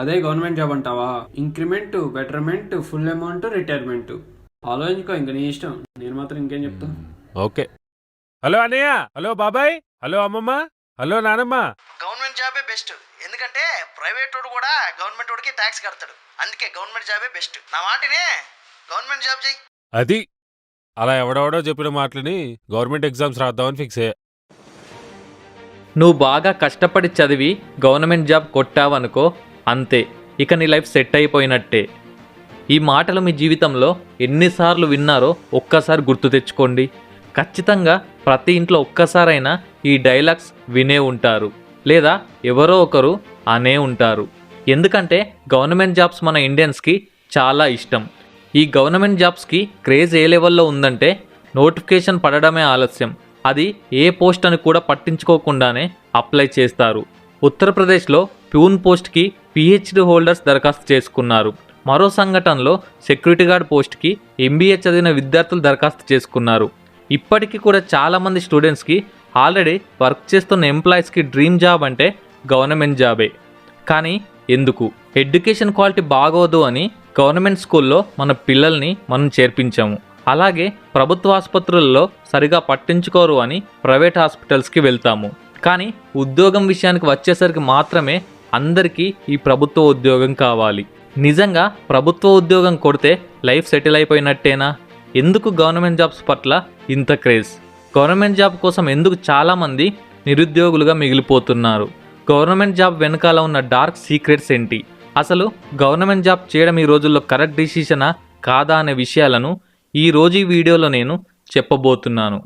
అదే government job అంటావా? Increment, betterment, full amount, retirement. ఆలోచించుకో, ఇంక నీ ఇష్టం. నేను మాత్రం ఇంకేం చెప్తా. ఓకే. హలో అన్నయ్య, హలో బాబాయ్, హలో అమ్మమ్మ, హలో నానమ్మ. గవర్నమెంట్ జాబే బెస్ట్. ఎందుకంటే ప్రైవేట్ వాడు కూడా గవర్నమెంట్ వాడికి ట్యాక్స్ కడతాడు. అందుకే గవర్నమెంట్ జాబే బెస్ట్. నా మాటనే గవర్నమెంట్ జాబ్ చేయి. అది అలా ఎవడెవడో చెప్పిన మాటలని గవర్నమెంట్ ఎగ్జామ్స్ రాద్దామని ఫిక్స్ అయ్యా. నువ్వు బాగా కష్టపడి చదివి గవర్నమెంట్ జాబ్ కొట్టావనుకో, అంతే, ఇక నీ లైఫ్ సెట్ అయిపోయినట్టే. ఈ మాటలు మీ జీవితంలో ఎన్నిసార్లు విన్నారో ఒక్కసారి గుర్తు తెచ్చుకోండి. ఖచ్చితంగా ప్రతి ఇంట్లో ఒక్కసారైనా ఈ డైలాగ్స్ వినే ఉంటారు, లేదా ఎవరో ఒకరు అనే ఉంటారు. ఎందుకంటే గవర్నమెంట్ జాబ్స్ మన ఇండియన్స్కి చాలా ఇష్టం. ఈ గవర్నమెంట్ జాబ్స్కి క్రేజ్ ఏ లెవెల్లో ఉందంటే నోటిఫికేషన్ పడడమే ఆలస్యం, అది ఏ పోస్ట్ అని కూడా పట్టించుకోకుండానే అప్లై చేస్తారు. ఉత్తరప్రదేశ్లో ప్యూన్ పోస్ట్కి పిహెచ్డి హోల్డర్స్ దరఖాస్తు చేసుకున్నారు. మరో సంఘటనలో సెక్యూరిటీ గార్డ్ పోస్ట్కి ఎంబీఏ చదివిన విద్యార్థులు దరఖాస్తు చేసుకున్నారు. ఇప్పటికీ కూడా చాలామంది స్టూడెంట్స్కి, ఆల్రెడీ వర్క్ చేస్తున్న ఎంప్లాయీస్కి డ్రీమ్ జాబ్ అంటే గవర్నమెంట్ జాబే. కానీ ఎందుకు? ఎడ్యుకేషన్ క్వాలిటీ బాగోదు అని గవర్నమెంట్ స్కూల్లో మన పిల్లల్ని మనం చేర్పించాము. అలాగే ప్రభుత్వ ఆసుపత్రుల్లో సరిగా పట్టించుకోరు అని ప్రైవేట్ హాస్పిటల్స్కి వెళ్తాము. కానీ ఉద్యోగం విషయానికి వచ్చేసరికి మాత్రమే అందరికీ ఈ ప్రభుత్వ ఉద్యోగం కావాలి. నిజంగా ప్రభుత్వ ఉద్యోగం కొడితే లైఫ్ సెటిల్ అయిపోయినట్టేనా? ఎందుకు గవర్నమెంట్ జాబ్స్ పట్ల ఇంత క్రేజ్? గవర్నమెంట్ జాబ్ కోసం ఎందుకు చాలామంది నిరుద్యోగులుగా మిగిలిపోతున్నారు? గవర్నమెంట్ జాబ్ వెనకాల ఉన్న డార్క్ సీక్రెట్స్ ఏంటి? అసలు గవర్నమెంట్ జాబ్ చేయడం ఈ రోజుల్లో కరెక్ట్ డిసిషనా కాదా అనే విషయాలను ఈరోజు ఈ వీడియోలో నేను చెప్పబోతున్నాను.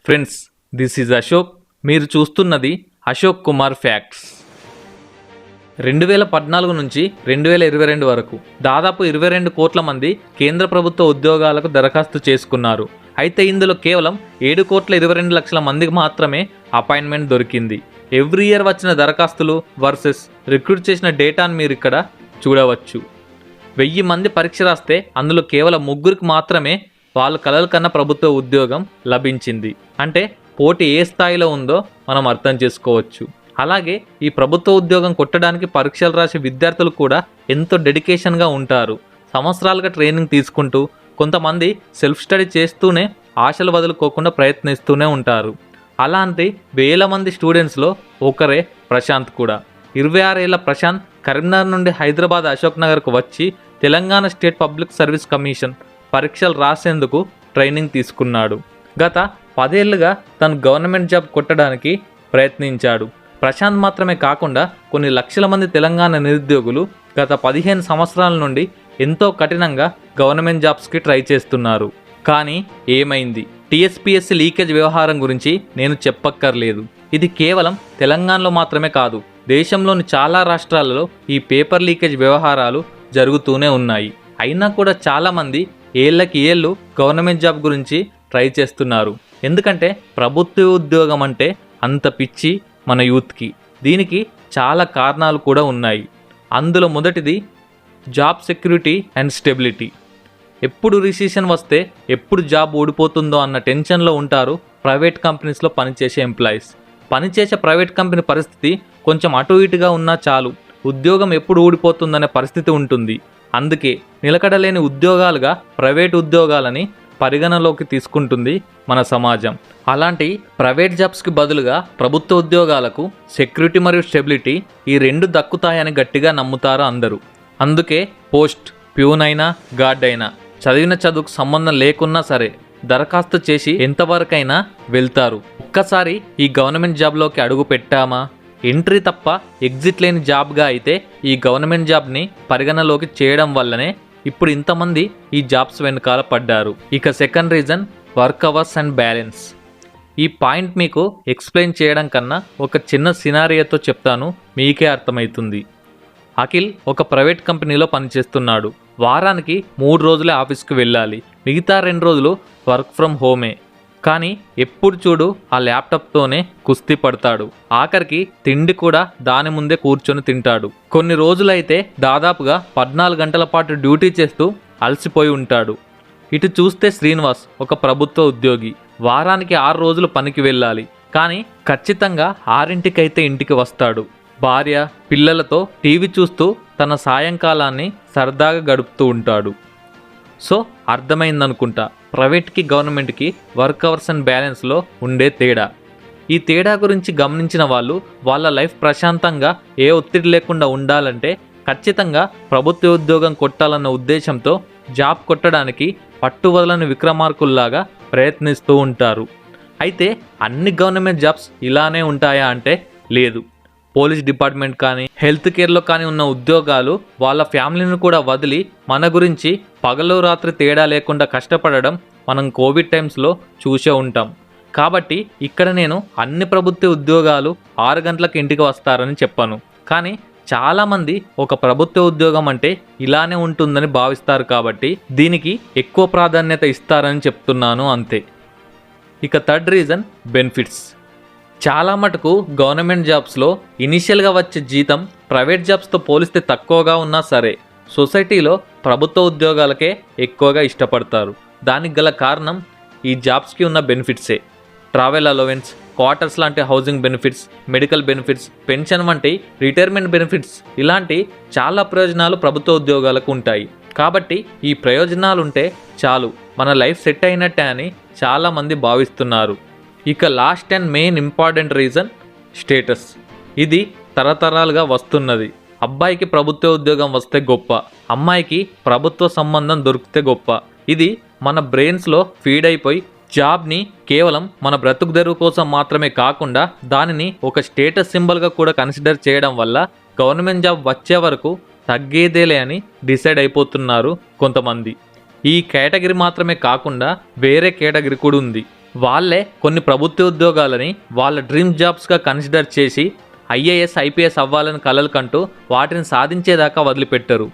Friends, this is Ashok. మీరు చూస్తున్నది అశోక్ కుమార్ ఫ్యాక్ట్స్. 2014 నుంచి 2022 వరకు దాదాపు 22 కోట్ల మంది కేంద్ర ప్రభుత్వ ఉద్యోగాలకు దరఖాస్తు చేసుకున్నారు. అయితే ఇందులో కేవలం 7,22,00,000 మందికి మాత్రమే అపాయింట్మెంట్ దొరికింది. ఎవ్రీ ఇయర్ వచ్చిన దరఖాస్తులు వర్సెస్ రిక్రూట్ చేసిన డేటాను మీరు ఇక్కడ చూడవచ్చు. 1000 మంది పరీక్ష రాస్తే అందులో కేవలం 3 మాత్రమే వాళ్ళ కలల కన్నా ప్రభుత్వ ఉద్యోగం లభించింది. అంటే పోటీ ఏ స్థాయిలో ఉందో మనం అర్థం చేసుకోవచ్చు. అలాగే ఈ ప్రభుత్వ ఉద్యోగం కొట్టడానికి పరీక్షలు రాసే విద్యార్థులు కూడా ఎంతో డెడికేషన్గా ఉంటారు. సంవత్సరాలుగా ట్రైనింగ్ తీసుకుంటూ, కొంతమంది సెల్ఫ్ స్టడీ చేస్తూనే ఆశలు వదులుకోకుండా ప్రయత్నిస్తూనే ఉంటారు. అలాంటి వేల మంది స్టూడెంట్స్లో ఒకరే ప్రశాంత్ కూడా. 26 ఏళ్ల ప్రశాంత్ కరీంనగర్ నుండి హైదరాబాద్ అశోక్ నగర్కు వచ్చి Telangana state public service commission పరీక్షలు రాసేందుకు ట్రైనింగ్ తీసుకున్నాడు. గత 10 ఏళ్లుగా తను గవర్నమెంట్ జాబ్ కొట్టడానికి ప్రయత్నించాడు. ప్రశాంత్ మాత్రమే కాకుండా కొన్ని లక్షల మంది తెలంగాణ నిరుద్యోగులు గత 15 సంవత్సరాల నుండి ఎంతో కఠినంగా గవర్నమెంట్ జాబ్స్కి ట్రై చేస్తున్నారు. కానీ ఏమైంది? టీఎస్పీఎస్సీ లీకేజ్ వ్యవహారం గురించి నేను చెప్పక్కర్లేదు. ఇది కేవలం తెలంగాణలో మాత్రమే కాదు, దేశంలోని చాలా రాష్ట్రాలలో ఈ పేపర్ లీకేజ్ వ్యవహారాలు జరుగుతూనే ఉన్నాయి. అయినా కూడా చాలామంది ఏళ్ళకి ఏళ్ళు గవర్నమెంట్ జాబ్ గురించి ట్రై చేస్తున్నారు. ఎందుకంటే ప్రభుత్వ ఉద్యోగం అంటే అంత పిచ్చి మన యూత్కి. దీనికి చాలా కారణాలు కూడా ఉన్నాయి. అందులో మొదటిది జాబ్ సెక్యూరిటీ అండ్ స్టెబిలిటీ. ఎప్పుడు రిసెషన్ వస్తే ఎప్పుడు జాబ్ ఊడిపోతుందో అన్న టెన్షన్లో ఉంటారు ప్రైవేట్ కంపెనీస్లో పనిచేసే ఎంప్లాయీస్. పనిచేసే ప్రైవేట్ కంపెనీ పరిస్థితి కొంచెం అటు ఇటుగా ఉన్నా చాలు, ఉద్యోగం ఎప్పుడు ఊడిపోతుందనే పరిస్థితి ఉంటుంది. అందుకే నిలకడలేని ఉద్యోగాలుగా ప్రైవేట్ ఉద్యోగాలని పరిగణలోకి తీసుకుంటుంది మన సమాజం. అలాంటి ప్రైవేట్ జాబ్స్కి బదులుగా ప్రభుత్వ ఉద్యోగాలకు సెక్యూరిటీ మరియు స్టెబిలిటీ ఈ రెండు దక్కుతాయని గట్టిగా నమ్ముతారు అందరూ. అందుకే పోస్ట్ ప్యూన్ అయినా గార్డ్ అయినా చదివిన చదువుకు సంబంధం లేకున్నా సరే దరఖాస్తు చేసి ఎంతవరకైనా వెళ్తారు. ఒక్కసారి ఈ గవర్నమెంట్ జాబ్లోకి అడుగు పెట్టామా, ఎంట్రీ తప్ప ఎగ్జిట్ లేని జాబ్గా అయితే ఈ గవర్నమెంట్ జాబ్ని పరిగణలోకి చేయడం వల్లనే ఇప్పుడు ఇంతమంది ఈ జాబ్స్ వెనకాల పడ్డారు. ఇక second reason work hours and balance. ఈ పాయింట్ మీకు ఎక్స్ప్లెయిన్ చేయడం కన్నా ఒక చిన్న సినారియోతో చెప్తాను, మీకే అర్థమవుతుంది. అఖిల్ ఒక ప్రైవేట్ కంపెనీలో పనిచేస్తున్నాడు. వారానికి 3 రోజులే ఆఫీస్కి వెళ్ళాలి, మిగతా 2 రోజులు వర్క్ ఫ్రమ్ హోమే. కానీ ఎప్పుడు చూడు ఆ ల్యాప్టాప్తోనే కుస్తీ పడతాడు. ఆఖరికి తిండి కూడా దాని ముందే కూర్చొని తింటాడు. కొన్ని రోజులైతే దాదాపుగా 14 గంటల పాటు డ్యూటీ చేస్తూ అలసిపోయి ఉంటాడు. ఇటు చూస్తే శ్రీనివాస్ ఒక ప్రభుత్వ ఉద్యోగి. వారానికి 6 రోజులు పనికి వెళ్ళాలి, కానీ ఖచ్చితంగా 6ంటికైతే ఇంటికి వస్తాడు. భార్య పిల్లలతో టీవీ చూస్తూ తన సాయంకాలాన్ని సరదాగా గడుపుతూ ఉంటాడు. సో అర్థమైందనుకుంటా ప్రైవేట్కి గవర్నమెంట్కి వర్క్ అవర్స్ అండ్ బ్యాలెన్స్లో ఉండే తేడా. ఈ తేడా గురించి గమనించిన వాళ్ళు వాళ్ళ లైఫ్ ప్రశాంతంగా ఏ ఒత్తిడి లేకుండా ఉండాలంటే ఖచ్చితంగా ప్రభుత్వ ఉద్యోగం కొట్టాలన్న ఉద్దేశంతో జాబ్ కొట్టడానికి పట్టువదలని విక్రమార్కుల్లాగా ప్రయత్నిస్తూ ఉంటారు. అయితే అన్ని గవర్నమెంట్ జాబ్స్ ఇలానే ఉంటాయా అంటే లేదు. పోలీస్ డిపార్ట్మెంట్ కానీ హెల్త్ కేర్లో కానీ ఉన్న ఉద్యోగాలు వాళ్ళ ఫ్యామిలీని కూడా వదిలి మన గురించి పగలు రాత్రి తేడా లేకుండా కష్టపడడం మనం కోవిడ్ టైమ్స్లో చూసే ఉంటాం. కాబట్టి ఇక్కడ నేను అన్ని ప్రభుత్వ ఉద్యోగాలు 6 గంటలకు ఇంటికి వస్తారని చెప్పాను. కానీ చాలామంది ఒక ప్రభుత్వ ఉద్యోగం అంటే ఇలానే ఉంటుందని భావిస్తారు కాబట్టి దీనికి ఎక్కువ ప్రాధాన్యత ఇస్తారని చెప్తున్నాను అంతే. ఇక థర్డ్ రీజన్ బెనిఫిట్స్. చాలా మటుకు గవర్నమెంట్ జాబ్స్లో ఇనిషియల్గా వచ్చే జీతం ప్రైవేట్ జాబ్స్తో పోలిస్తే తక్కువగా ఉన్నా సరే సొసైటీలో ప్రభుత్వ ఉద్యోగాలకే ఎక్కువగా ఇష్టపడతారు. దానికి గల కారణం ఈ జాబ్స్కి ఉన్న బెనిఫిట్సే. ట్రావెల్ అలవెన్స్, క్వార్టర్స్ లాంటి housing benefits, medical benefits, pension వంటి రిటైర్మెంట్ బెనిఫిట్స్ ఇలాంటి చాలా ప్రయోజనాలు ప్రభుత్వ ఉద్యోగాలకు ఉంటాయి. కాబట్టి ఈ ప్రయోజనాలుంటే చాలు మన లైఫ్ సెట్ అయినట్టే అని చాలామంది భావిస్తున్నారు. ఇక last and main important reason status. ఇది తరతరాలుగా వస్తున్నది. అబ్బాయికి ప్రభుత్వ ఉద్యోగం వస్తే గొప్ప, అమ్మాయికి ప్రభుత్వ సంబంధం దొరికితే గొప్ప. ఇది మన బ్రెయిన్స్లో ఫీడ్ అయిపోయి జాబ్ని కేవలం మన బ్రతుకు తెరువు కోసం మాత్రమే కాకుండా దానిని ఒక స్టేటస్ సింబల్గా కూడా కన్సిడర్ చేయడం వల్ల గవర్నమెంట్ జాబ్ వచ్చే వరకు తగ్గేదేలే అని డిసైడ్ అయిపోతున్నారు కొంతమంది. ఈ కేటగిరీ మాత్రమే కాకుండా వేరే కేటగిరీ కూడా ఉంది. వాళ్ళే కొన్ని ప్రభుత్వ ఉద్యోగాలని వాళ్ళ డ్రీమ్ జాబ్స్గా కన్సిడర్ చేసి ఐఏఎస్ ఐపీఎస్ అవ్వాలని కలలు కంటూ వాటిని సాధించేదాకా వదిలిపెట్టరు.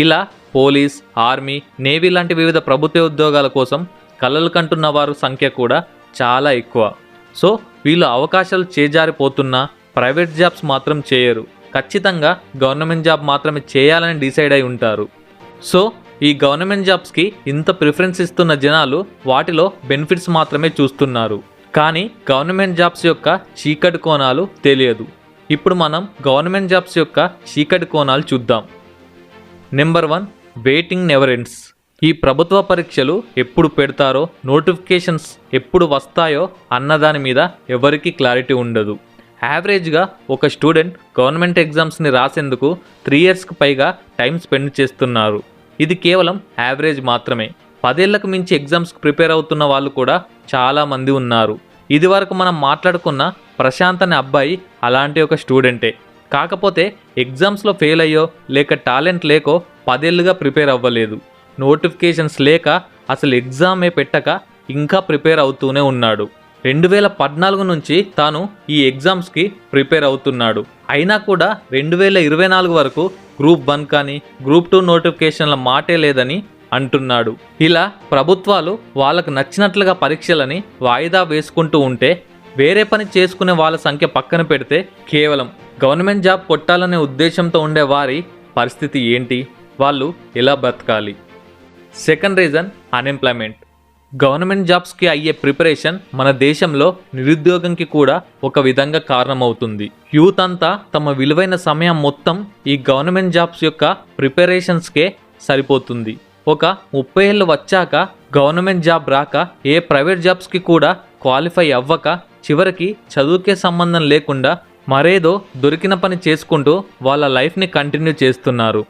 ఇలా పోలీస్, ఆర్మీ, నేవీ లాంటి వివిధ ప్రభుత్వ ఉద్యోగాల కోసం కలలు కంటున్న వారి సంఖ్య కూడా చాలా ఎక్కువ. సో వీళ్ళు అవకాశాలు చేజారిపోతున్నా ప్రైవేట్ జాబ్స్ మాత్రం చేయరు. ఖచ్చితంగా గవర్నమెంట్ జాబ్ మాత్రమే చేయాలని డిసైడ్ అయి ఉంటారు. సో ఈ గవర్నమెంట్ జాబ్స్కి ఇంత ప్రిఫరెన్స్ ఇస్తున్న జనాలు వాటిలో బెనిఫిట్స్ మాత్రమే చూస్తున్నారు. కానీ గవర్నమెంట్ జాబ్స్ యొక్క చీకటి కోణాలు తెలియదు. ఇప్పుడు మనం గవర్నమెంట్ జాబ్స్ యొక్క చీకటి కోణాలు చూద్దాం. Number 1, waiting never ends. ఈ ప్రభుత్వ పరీక్షలు ఎప్పుడు పెడతారో, నోటిఫికేషన్స్ ఎప్పుడు వస్తాయో అన్నదాని మీద ఎవరికీ క్లారిటీ ఉండదు. యావరేజ్గా ఒక స్టూడెంట్ గవర్నమెంట్ ఎగ్జామ్స్ని రాసేందుకు 3 ఇయర్స్కి పైగా టైం స్పెండ్ చేస్తున్నారు. ఇది కేవలం యావరేజ్ మాత్రమే. 10 ఏళ్లకు మించి ఎగ్జామ్స్కి ప్రిపేర్ అవుతున్న వాళ్ళు కూడా చాలామంది ఉన్నారు. ఇది వరకు మనం మాట్లాడుకున్న ప్రశాంత్ అనే అబ్బాయి అలాంటి ఒక స్టూడెంటే. కాకపోతే ఎగ్జామ్స్లో ఫెయిల్ అయ్యో లేక టాలెంట్ లేకో 10 ఏళ్ళుగా ప్రిపేర్ అవ్వలేదు. నోటిఫికేషన్స్ లేక అసలు ఎగ్జామే పెట్టక ఇంకా ప్రిపేర్ అవుతూనే ఉన్నాడు. 2014 నుంచి తాను ఈ ఎగ్జామ్స్కి ప్రిపేర్ అవుతున్నాడు. అయినా కూడా 2024 వరకు గ్రూప్ 1 కానీ గ్రూప్ 2 నోటిఫికేషన్ల మాటే లేదని అంటున్నాడు. ఇలా ప్రభుత్వాలు వాళ్ళకు నచ్చినట్లుగా పరీక్షలని వాయిదా వేసుకుంటూ ఉంటే వేరే పని చేసుకునే వాళ్ళ సంఖ్య పక్కన పెడితే కేవలం గవర్నమెంట్ జాబ్ కొట్టాలనే ఉద్దేశంతో ఉండే వారి పరిస్థితి ఏంటి? వాళ్ళు ఎలా బతకాలి? Second reason unemployment. గవర్నమెంట్ జాబ్స్కి అయ్యే ప్రిపరేషన్ మన దేశంలో నిరుద్యోగంకి కూడా ఒక విధంగా కారణమవుతుంది. యూత్ అంతా తమ విలువైన సమయం మొత్తం ఈ గవర్నమెంట్ జాబ్స్ యొక్క ప్రిపరేషన్స్కే సరిపోతుంది. ఒక 30 ఏళ్ళు వచ్చాక గవర్నమెంట్ జాబ్ రాక ఏ ప్రైవేట్ జాబ్స్కి కూడా క్వాలిఫై అవ్వక చివరికి చదువుకే సంబంధం లేకుండా మరేదో దొరికిన పని చేసుకుంటూ వాళ్ళ లైఫ్ని కంటిన్యూ చేస్తున్నారు.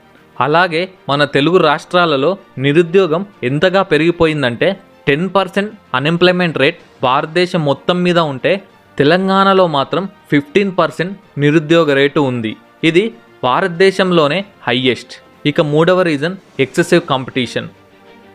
అలాగే మన తెలుగు రాష్ట్రాలలో నిరుద్యోగం ఎంతగా పెరిగిపోయిందంటే 10% అన్ఎంప్లాయ్మెంట్ రేట్ భారతదేశం మొత్తం మీద ఉంటే తెలంగాణలో మాత్రం 15% నిరుద్యోగ రేటు ఉంది. ఇది భారతదేశంలోనే హైయెస్ట్. ఇక మూడవ రీజన్ ఎక్సెసివ్ కాంపిటీషన్.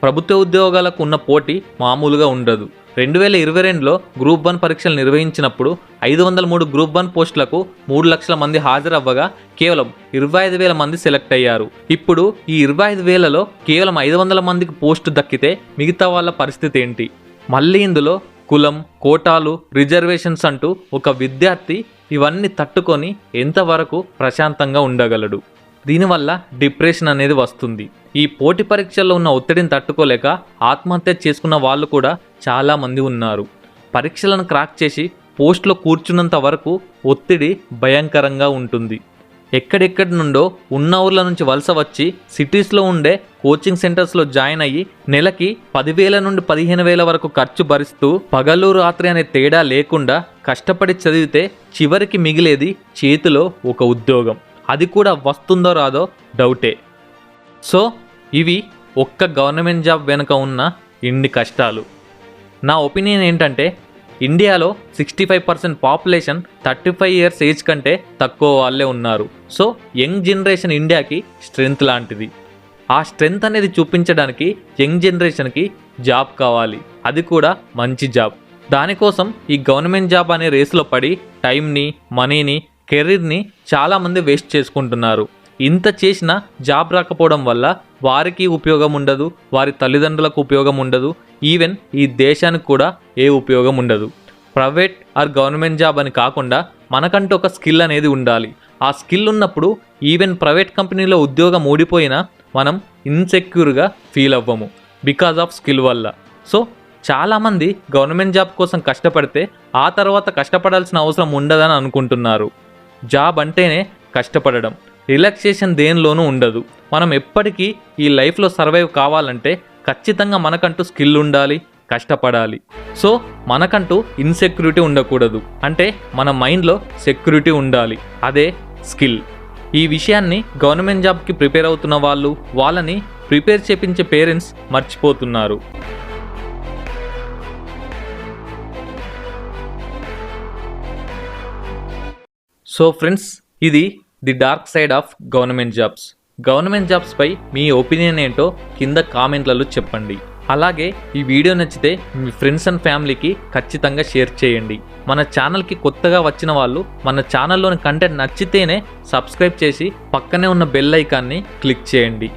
ప్రభుత్వ ఉద్యోగాలకు ఉన్న పోటీ మామూలుగా ఉండదు. 2022లో గ్రూప్ 1 పరీక్షలు నిర్వహించినప్పుడు 503 గ్రూప్ 1 పోస్టులకు 3 లక్షల మంది హాజరవ్వగా కేవలం 25,000 మంది సెలెక్ట్ అయ్యారు. ఇప్పుడు ఈ 25,000లో కేవలం 500 మందికి పోస్టు దక్కితే మిగతా వాళ్ళ పరిస్థితి ఏంటి? మళ్ళీ ఇందులో కులం, కోటాలు, రిజర్వేషన్స్ అంటూ ఒక విద్యార్థి ఇవన్నీ తట్టుకొని ఎంతవరకు ప్రశాంతంగా ఉండగలడు? దీనివల్ల డిప్రెషన్ అనేది వస్తుంది. ఈ పోటీ పరీక్షల్లో ఉన్న ఒత్తిడిని తట్టుకోలేక ఆత్మహత్య చేసుకున్న వాళ్ళు కూడా చాలామంది ఉన్నారు. పరీక్షలను క్రాక్ చేసి పోస్టులో కూర్చున్నంత వరకు ఒత్తిడి భయంకరంగా ఉంటుంది. ఎక్కడెక్కడి నుండో ఉన్న ఊర్ల నుంచి వలస వచ్చి సిటీస్లో ఉండే కోచింగ్ సెంటర్స్లో జాయిన్ అయ్యి నెలకి 10,000 నుండి 15,000 వరకు ఖర్చు భరిస్తూ పగలు రాత్రి అనే తేడా లేకుండా కష్టపడి చదివితే చివరికి మిగిలేది చేతిలో ఒక ఉద్యోగం. అది కూడా వస్తుందో రాదో డౌటే. సో ఇవి ఒక్క గవర్నమెంట్ జాబ్ వెనుక ఉన్న ఇన్ని కష్టాలు. నా ఒపీనియన్ ఏంటంటే ఇండియాలో 65% పాపులేషన్ 35 ఇయర్స్ ఏజ్ కంటే తక్కువ వాళ్ళే ఉన్నారు. సో యంగ్ జనరేషన్ ఇండియాకి స్ట్రెంగ్త్ లాంటిది. ఆ స్ట్రెంగ్త్ అనేది చూపించడానికి యంగ్ జనరేషన్కి జాబ్ కావాలి, అది కూడా మంచి జాబ్. దానికోసం ఈ గవర్నమెంట్ జాబ్ అనే రేసులో పడి టైంని, మనీని, కెరీర్ని చాలామంది వేస్ట్ చేసుకుంటున్నారు. ఇంత చేసినా జాబ్ రాకపోవడం వల్ల వారికి ఉపయోగం ఉండదు, వారి తల్లిదండ్రులకు ఉపయోగం ఉండదు, ఈవెన్ ఈ దేశానికి కూడా ఏ ఉపయోగం ఉండదు. ప్రైవేట్ ఆర్ గవర్నమెంట్ జాబ్ అని కాకుండా మనకంటూ ఒక స్కిల్ అనేది ఉండాలి. ఆ స్కిల్ ఉన్నప్పుడు ఈవెన్ ప్రైవేట్ కంపెనీలో ఉద్యోగం ఊడిపోయినా మనం ఇన్సెక్యూర్గా ఫీల్ అవ్వము బికాజ్ ఆఫ్ స్కిల్ వల్ల. సో చాలామంది గవర్నమెంట్ జాబ్ కోసం కష్టపడితే ఆ తర్వాత కష్టపడాల్సిన అవసరం ఉండదని అనుకుంటున్నారు. జాబ్ అంటేనే కష్టపడడం, రిలాక్సేషన్ దేనిలోనూ ఉండదు. మనం ఎప్పటికీ ఈ లైఫ్లో సర్వైవ్ కావాలంటే ఖచ్చితంగా మనకంటూ స్కిల్ ఉండాలి, కష్టపడాలి. సో మనకంటూ ఇన్సెక్యూరిటీ ఉండకూడదు, అంటే మన మైండ్లో సెక్యూరిటీ ఉండాలి, అదే స్కిల్. ఈ విషయాన్ని గవర్నమెంట్ జాబ్కి ప్రిపేర్ అవుతున్న వాళ్ళు, వాళ్ళని ప్రిపేర్ చేపించే పేరెంట్స్ మర్చిపోతున్నారు. సో ఫ్రెండ్స్, ఇది the dark side of government jobs. Government జాబ్స్పై మీ ఒపీనియన్ ఏంటో కింద కామెంట్లలో చెప్పండి. అలాగే ఈ వీడియో నచ్చితే మీ ఫ్రెండ్స్ అండ్ ఫ్యామిలీకి ఖచ్చితంగా షేర్ చేయండి. మన ఛానల్కి కొత్తగా వచ్చిన వాళ్ళు మన ఛానల్లోని కంటెంట్ నచ్చితేనే సబ్స్క్రైబ్ చేసి పక్కనే ఉన్న బెల్ ఐకాన్ని క్లిక్ చేయండి.